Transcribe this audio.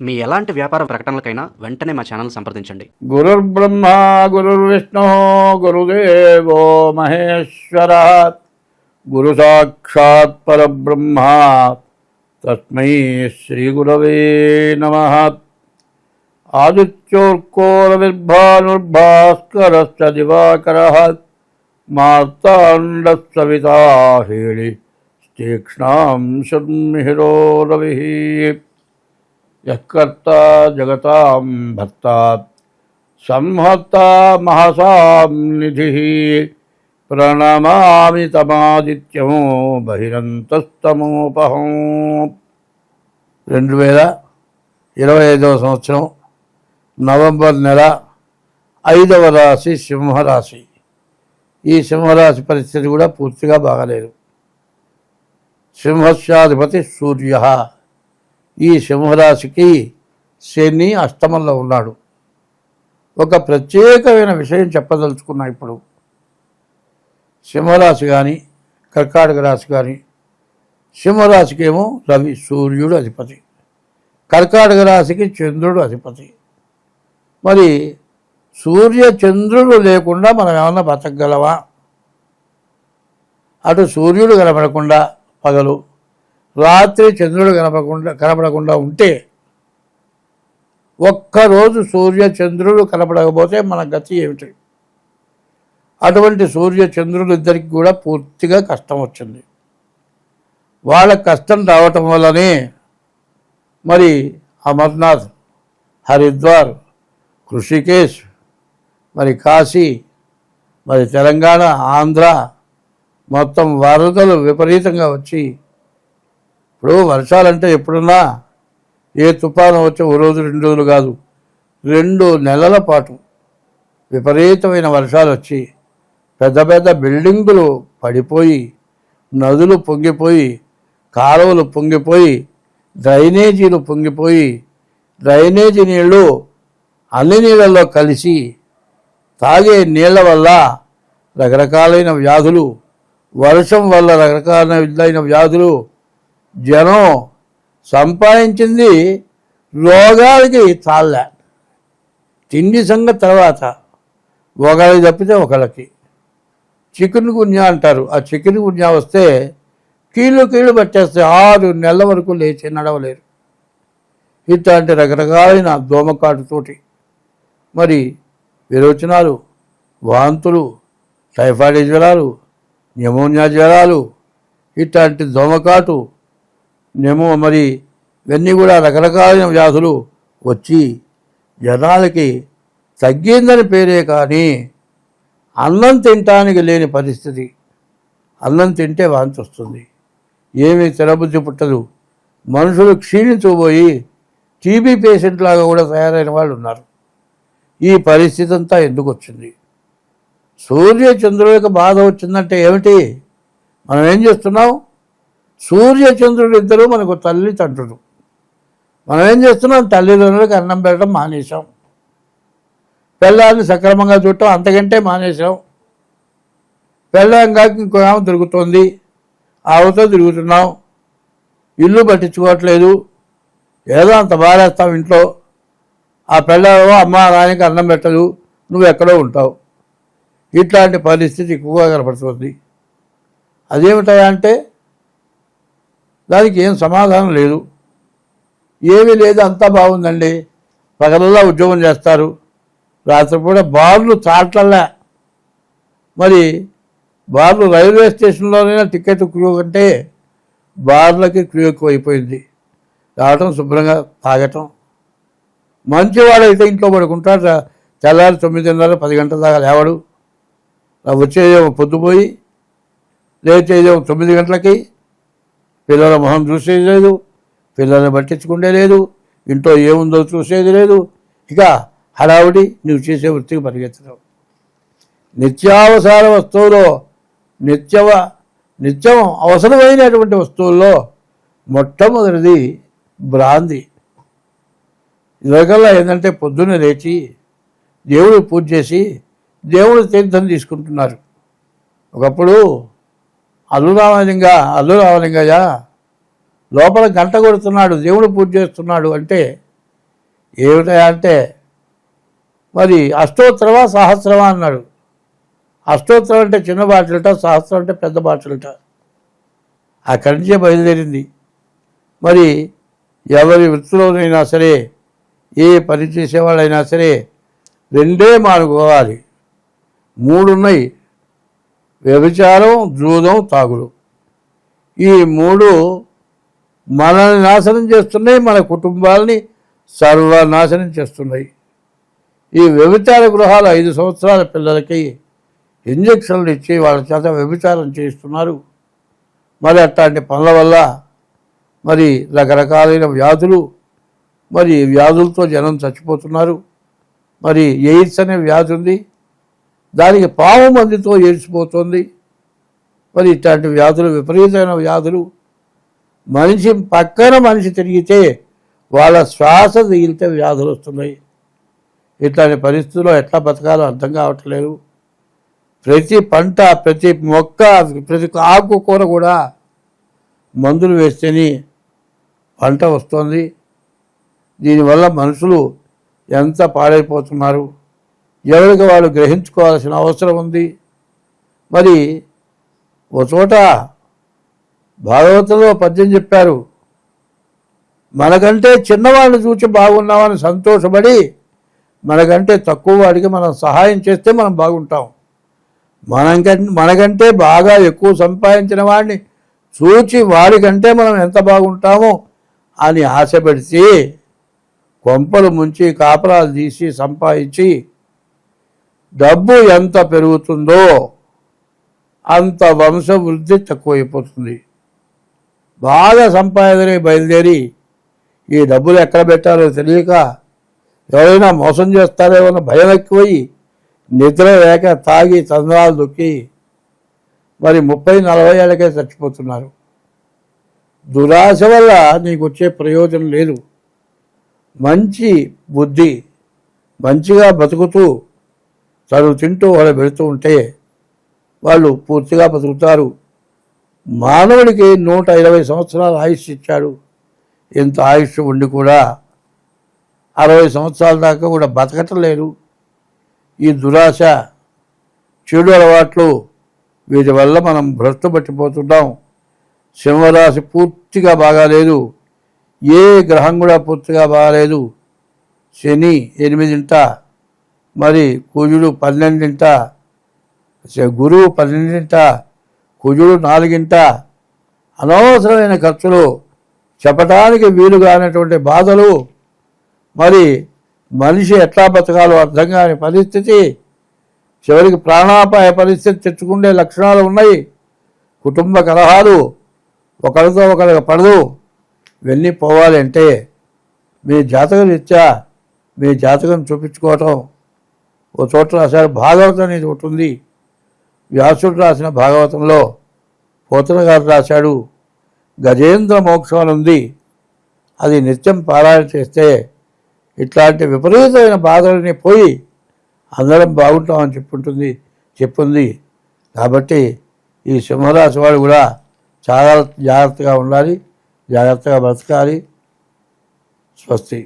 మీ ఎలాంటి వ్యాపార ప్రకటనలకైనా వెంటనే మా ఛానల్ సంప్రదించండి. గురుర్బ్రహ్మ గురుర్విష్ణు గురుదేవో మహేశ్వర గురు సాక్షాత్ పరబ్రహ్మ తస్మై శ్రీ గురవే నమః. ఆదిత్యోర్కోరవిర్భానుర్భాస్కరశ్చ దివాకరః మార్తాండః సవితా హేళి తీక్ష్ణాం శర్మిహిరో రవిః. యఃకర్తా జగతాం భర్తా సంహర్తా మహసాం నిధిః ప్రణమామి తమాదిత్యం బహిరంతస్తమోపహం. 2025వ సంవత్సరం నవంబర్ నెల 5వ రాశి సింహరాశి. ఈ సింహరాశి పరిస్థితి కూడా పూర్తిగా బాగలేదు. సింహస్యాధిపతి సూర్య. ఈ సింహరాశికి శని అష్టమంలో ఉన్నాడు. ఒక ప్రత్యేకమైన విషయం చెప్పదలుచుకున్నా. ఇప్పుడు సింహరాశి కానీ కర్కాటక రాశి కానీ, సింహరాశికి ఏమో రవి సూర్యుడు అధిపతి, కర్కాటక రాశికి చంద్రుడు అధిపతి. మరి సూర్య చంద్రుడు లేకుండా మనం ఏమన్నా బతకగలవా? అటు సూర్యుడు కనపడకుండా పగలు, రాత్రి చంద్రుడు కనపడకుండా ఉంటే, ఒక్కరోజు సూర్య చంద్రుడు కనపడకపోతే మన గతి ఏమిటి? అటువంటి సూర్య చంద్రులు ఇద్దరికి కూడా పూర్తిగా కష్టం వచ్చింది. వాళ్ళ కష్టం రావటం వల్లనే మరి అమర్నాథ్, హరిద్వార్, ఋషికేశ్, మరి కాశీ, మరి తెలంగాణ, ఆంధ్ర మొత్తం వరదలు విపరీతంగా వచ్చి, ఇప్పుడు వర్షాలంటే ఎప్పుడున్నా ఏ తుఫాను వచ్చి ఓ రోజు 2 రోజులు కాదు, 2 నెలల పాటు విపరీతమైన వర్షాలు వచ్చి పెద్ద పెద్ద బిల్డింగులు పడిపోయి, నదులు పొంగిపోయి, కాలువలు పొంగిపోయి, డ్రైనేజీలు పొంగిపోయి, డ్రైనేజీ నీళ్లు అన్ని నీళ్ళల్లో కలిసి తాగే నీళ్ల వల్ల రకరకాలైన వ్యాధులు, వర్షం వల్ల రకరకాలైన వ్యాధులు, జనం సంపాదించింది రోగాలకి చాలే. తిండి సంగతి తర్వాత ఒకళ్ళకి తప్పితే ఒకళ్ళకి చికెన్ గున్యా అంటారు. ఆ చికెన్ గున్యా వస్తే కీళ్ళు పట్టేస్తే 6 నెలల వరకు లేచి నడవలేరు. ఇట్లాంటి రకరకాలైన దోమకాటుతోటి మరి విరోచనాలు, వాంతులు, టైఫాయిడ్ జ్వరాలు, న్యూమోనియా జ్వరాలు, ఇట్లాంటి దోమకాటు మరి ఇవన్నీ కూడా రకరకాలైన వ్యాధులు వచ్చి జనాలకి తగ్గిందని పేరే కానీ అన్నం తినటానికి లేని పరిస్థితి. అన్నం తింటే వాంతి వస్తుంది, ఏమీ తినబుద్ధి పుట్టదు. మనుషులు క్షీణించబోయి టీబీ పేషెంట్ లాగా కూడా తయారైన వాళ్ళు ఉన్నారు. ఈ పరిస్థితి అంతా ఎందుకు వచ్చింది? సూర్య చంద్రుడికి బాధ వచ్చిందంటే ఏమిటి? మనం ఏం చేస్తున్నాం? సూర్య చంద్రుడు ఇద్దరు మనకు తల్లి తండ్రులు. మనం ఏం చేస్తున్నాం? తల్లిదండ్రులకు అన్నం పెట్టడం మానేశాం, పిల్లల్ని సక్రమంగా చూడటం అంతకంటే మానేశాం. పిల్లంగా ఇంకో ఆమె తిరుగుతోంది, ఆమెతో తిరుగుతున్నాం, ఇల్లు పట్టించుకోవట్లేదు, ఏదో అంత బారేస్తాం ఇంట్లో. ఆ పిల్లలు అమ్మ నాయనకి అన్నం పెట్టదు, నువ్వు ఎక్కడో ఉంటావు. ఇట్లాంటి పరిస్థితి ఎక్కువగా కనపడుతుంది. అదేమిటా అంటే దానికి ఏం సమాధానం లేదు, ఏమీ లేదు, అంతా బాగుందండి. పగలల్లా ఉద్యోగం చేస్తారు, రాత్రిపూట బార్లు చాట్లల్లా. మరి బార్లు రైల్వే స్టేషన్లోనైనా టికెట్ క్యూ కంటే బార్లకి క్యూ ఎక్కువ అయిపోయింది. రావటం, శుభ్రంగా తాగటం. మంచివాడైతే ఇంట్లో పడుకుంటాడు, తెల్లారి 9:30 10 గంటల దాకా లేవడు. వచ్చేదేమో పొద్దుపోయి, లేచేదేమో 9 గంటలకి. పిల్లల మొహం చూసేది లేదు, పిల్లల్ని పట్టించుకుంటే లేదు, ఇంట్లో ఏముందో చూసేది లేదు. ఇక హడావుడి, నువ్వు చేసే వృత్తికి పరిగెత్తడం. నిత్యావసర వస్తువులో నిత్యం అవసరమైనటువంటి వస్తువుల్లో మొట్టమొదటిది బ్రాంది. ఇదివరకల్లా ఏంటంటే పొద్దున్నే లేచి దేవుడికి పూజ చేసి దేవుడి తీర్థం తీసుకుంటున్నారు. ఒకప్పుడు అల్లు రామలింగయ్య లోపల గంట కొడుతున్నాడు, దేవుడు పూజ చేస్తున్నాడు అంటే ఏమిటా అంటే మరి అష్టోత్తరమా సహస్రమా అన్నాడు. అష్టోత్తరం అంటే చిన్న బాటలట, సహస్రం అంటే పెద్ద బాటలట. అక్కడి నుంచే బయలుదేరింది. మరి ఎవరి వృత్తిలోనైనా సరే, ఏ పని చేసేవాళ్ళైనా సరే రెండే మానుకోవాలి. 3 ఉన్నాయి: వ్యభిచారం, జూదం, తాగుడు. ఈ 3 మనల్ని నాశనం చేస్తున్నాయి, మన కుటుంబాలని సర్వనాశనం చేస్తున్నాయి. ఈ వ్యభిచార గృహాలు 5 సంవత్సరాల పిల్లలకి ఇంజక్షన్లు ఇచ్చి వాళ్ళ చేత వ్యభిచారం చేయిస్తున్నారు. మరి అట్లాంటి పనుల వల్ల మరి రకరకాలైన వ్యాధులు, మరి వ్యాధులతో జనం చచ్చిపోతున్నారు. మరి ఎయిడ్స్ అనే వ్యాధి ఉంది, దానికి పాము మందితో ఏడ్చిపోతుంది. మరి ఇట్లాంటి వ్యాధులు, విపరీతమైన వ్యాధులు. మనిషి పక్కన మనిషి తిరిగితే వాళ్ళ శ్వాస దిగిలితే వ్యాధులు వస్తున్నాయి. ఇట్లాంటి పరిస్థితుల్లో ఎట్లా బతకాలో అర్థం కావట్లేదు. ప్రతి పంట, ప్రతి మొక్క, ప్రతి ఆకుకూర కూడా మందులు వేస్తేనే పంట వస్తుంది. దీనివల్ల మనుషులు ఎంత పాడైపోతున్నారు, ఎవరికి వాళ్ళు గ్రహించుకోవాల్సిన అవసరం ఉంది. మరి ఓ చోట భాగవతంలో పద్యం చెప్పారు, మనకంటే చిన్నవాడిని చూసి బాగున్నామని సంతోషపడి మనకంటే తక్కువ వాడికి మనం సహాయం చేస్తే మనం బాగుంటాం. మనకంటే బాగా ఎక్కువ సంపాదించిన వాడిని చూచి వాడికంటే మనం ఎంత బాగుంటామో అని ఆశపడితే కొంపలు ముంచి కాపరాలు తీసి సంపాదించి డబ్బు ఎంత పెరుగుతుందో అంత వంశవృద్ధి తక్కువైపోతుంది. బాగా సంపాదనే బయలుదేరి ఈ డబ్బులు ఎక్కడ పెట్టాలో తెలియక ఎవరైనా మోసం చేస్తారేమో అన్న భయం ఎక్కువయి నిద్ర లేక తాగి తందనాలు దొక్కి మరి 30-40 ఏళ్ళకే చచ్చిపోతున్నారు. దురాశ వల్ల నీకు వచ్చే ప్రయోజనం లేదు. మంచి బుద్ధి, మంచిగా బతుకుతూ చదువు తింటూ వాళ్ళు పెడుతూ ఉంటే వాళ్ళు పూర్తిగా బతుకుతారు. మానవుడికి 120 సంవత్సరాల ఆయుష్ ఇచ్చాడు. ఇంత ఆయుష్ ఉండి కూడా 60 సంవత్సరాల దాకా కూడా బతకటం లేదు. ఈ దురాశ, చెడు అలవాట్లు, వీటి వల్ల మనం భ్రష్టు పట్టిపోతున్నాం. సింహరాశి పూర్తిగా బాగాలేదు, ఏ గ్రహం కూడా పూర్తిగా బాగాలేదు. శని 8ంట, మరి కుజుడు 12ంట, గురువు 12ంట, కుజుడు 4ంట. అనవసరమైన ఖర్చులు, చెప్పడానికి వీలుగానటువంటి బాధలు. మరి మనిషి ఎట్లా బతకాలో అర్థం కాని పరిస్థితి, చివరికి ప్రాణాపాయ పరిస్థితి తెచ్చుకునే లక్షణాలు ఉన్నాయి. కుటుంబ కలహాలు, ఒకరితో ఒకరికి పడదు. ఇవన్నీ పోవాలంటే మీ జాతకం ఇచ్చా మీ జాతకం చూపించుకోవటం. ఓ చోట రాశారు, భాగవతం అనేది ఒకటి ఉంది. వ్యాసుడు రాసిన భాగవతంలో పోతన గారు రాశాడు, గజేంద్ర మోక్షం అని ఉంది. అది నిత్యం పారాయణ చేస్తే ఇట్లాంటి విపరీతమైన బాధలని పోయి అందరం బాగుంటామని చెప్పుంది. కాబట్టి ఈ సింహరాశి వాడు కూడా చాలా జాగ్రత్తగా ఉండాలి, జాగ్రత్తగా బ్రతకాలి. స్వస్తి.